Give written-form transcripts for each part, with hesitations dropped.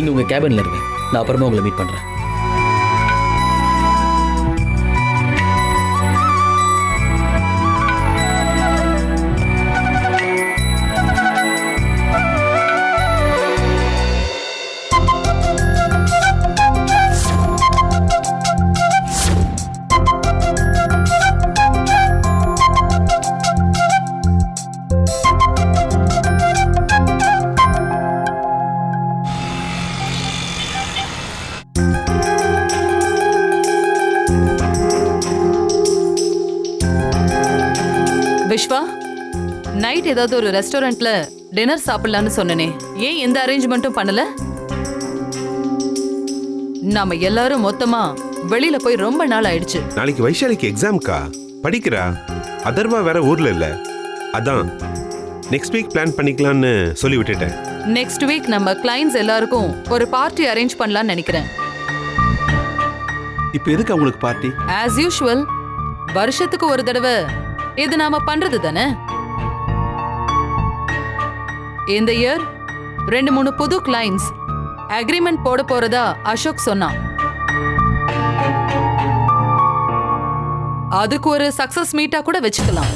நீங்க உங்க கேபின்ல இருங்க, நான் அப்புறமா உங்களை மீட் பண்றேன். விஸ்வா, நைட் ஏதாவது ஒரு ரெஸ்டாரண்ட்ல டின்னர் சாப்பிடலாம்னு சொன்னனே, ஏன் எந்த அரேஞ்ச்மெண்ட்டும் பண்ணல? நாம எல்லாரும் மொத்தமா வெளியில போய் ரொம்ப நாள் ஆயிடுச்சு. நாளைக்கு வைஷாலிக்கு எக்ஸாம்க்கா, படிக்கிறா. அதர்வா வேற ஊர்ல இல்ல, அதான் நெக்ஸ்ட் வீக் பிளான் பண்ணிக்கலாம்னு சொல்லி விட்டுட்டேன். நெக்ஸ்ட் வீக் நம்ம கிளைண்ட்ஸ் எல்லாருக்கும் ஒரு பார்ட்டி அரேஞ்ச் பண்ணலாம்னு நினைக்கிறேன். இப்போ எதுக்கு அவங்களுக்கு பார்ட்டி? ஆஸ் யூஷுவல், வருஷத்துக்கு ஒரு தடவை இது நாம பண்றது தானே. இந்த இயர் 2-3 புது கிளைண்ட்ஸ் அக்ரிமெண்ட் போட போறதா அசோக் சொன்னான். அதுக்கு ஒரு சக்சஸ் மீட்டா கூட வச்சுக்கலாம்.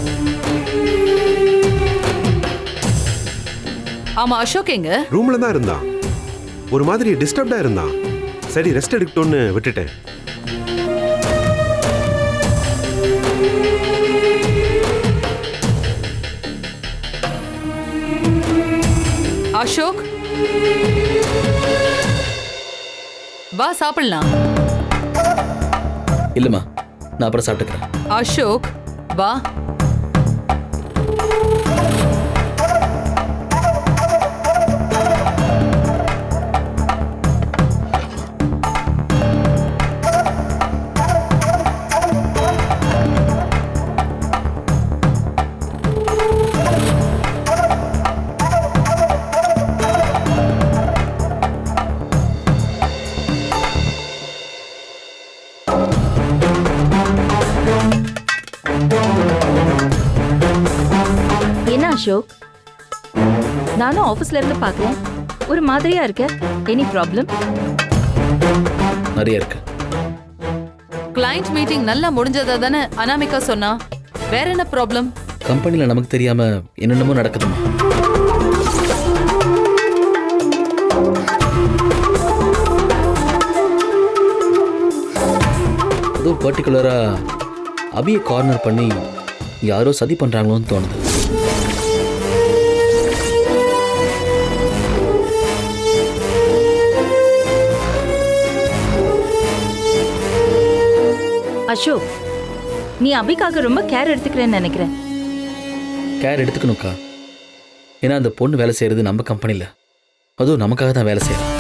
ஆமா, அசோக் எங்க? ரூம்ல தான் இருந்தான், ஒரு மாதிரி டிஸ்டர்ப்டா இருந்தான். சரி ரெஸ்ட் எடுக்கட்டும்னு விட்டுட்டேன். அசோக், வா சாப்பிடலாம். இல்லம்மா, நான் அப்புறம் சாப்பிட்டுக்கிறேன். அசோக், வா. அசோக், நானும் ஆபீஸ்ல இருந்து பார்க்கறேன், ஒரு மாதிரியா இருக்க. Any problem? நிறைய இருக்கு. கிளையண்ட் மீட்டிங் நல்லா முடிஞ்சதா தானே அனாமிகா சொன்னா. வேற என்ன ப்ராப்ளம்? கம்பெனில நமக்கு தெரியாம என்னென்னமோ நடக்குதுமா. அதுவும் பர்டிகுலரா அபியை கார்னர் பண்ணி யாரோ சதி பண்றாங்களோன்னு தோணுது. அசோக், நீ அபிக்காக ரொம்ப கேர் எடுத்துக்கிறேன்னு நினைக்கிறேன். கேர் எடுத்துக்கணும்க்கா. ஏன்னா அந்த பொண்ணு வேலை செய்யறது நம்ம கம்பெனில, அதுவும் நமக்காக தான் வேலை செய்யறோம்.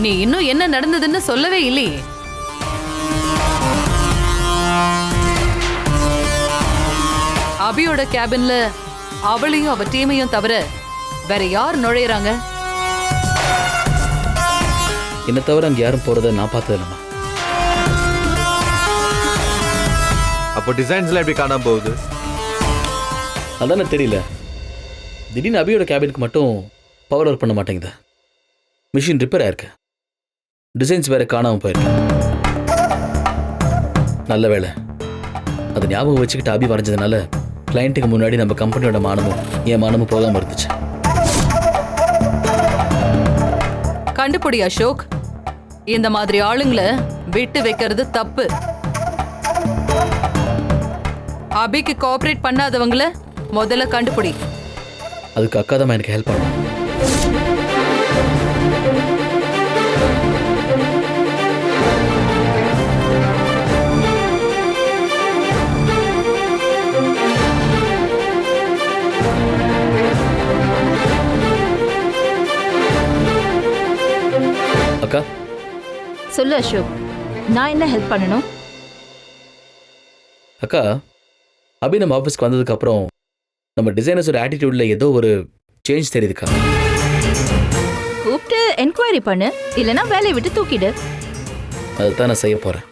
நீ இன்னும் என்ன நடந்ததுன்னு சொல்லவே இல்லையே. அபியோட கேபின்ல அவளையும் அவ டீமையும் தவிர வேற யார் நுழையறாங்க? என்ன தவிர அங்க யாரும் போறத நான் பார்த்தது இல்லைம்மா. அப்போ டிசைன்ஸ்ல எப்படி காணாம போகுது? அதானே தெரியல. திடீர்னு அபியோட கேபினுக்கு மட்டும் பவர் ஒர்க் பண்ண மாட்டேங்குது. மிஷின் ரிப்பேர் ஆயிருக்கு, டிசைன்ஸ் வேற காணாம போயிருக்கு. நல்ல வேலை அது ஞாபகம் வச்சுக்கிட்டு அபி வரைஞ்சதுனால கிளைண்ட்டுக்கு முன்னாடி நம்ம கம்பெனியோட மானமும் என் மானமும் போகாம இருந்துச்சு. கண்டுபிடி அசோக், இந்த மாதிரி ஆளுங்களை விட்டு வைக்கிறது தப்பு. அபிக்கு கோஆபரேட் பண்ணாதவங்கள முதல்ல கண்டுபிடி. அதுக்கு அக்கா தான் எனக்கு ஹெல்ப் பண்ணும். அக்கா சொல்லு அசோக், நான் என்ன ஹெல்ப் பண்ணணும்? அக்கா, அபி நம்ம ஆஃபீஸ்க்கு வந்ததுக்கு அப்புறம் நம்ம டிசைனர்ஸோட ஆட்டிடியூட்ல ஏதோ ஒரு சேஞ்ச் தெரியுதுக்கா. கூப்பிட்டு என்கொயரி பண்ணு, இல்லைன்னா வேலையை விட்டு தூக்கிடு. அதுதான் நான் செய்ய போறேன்.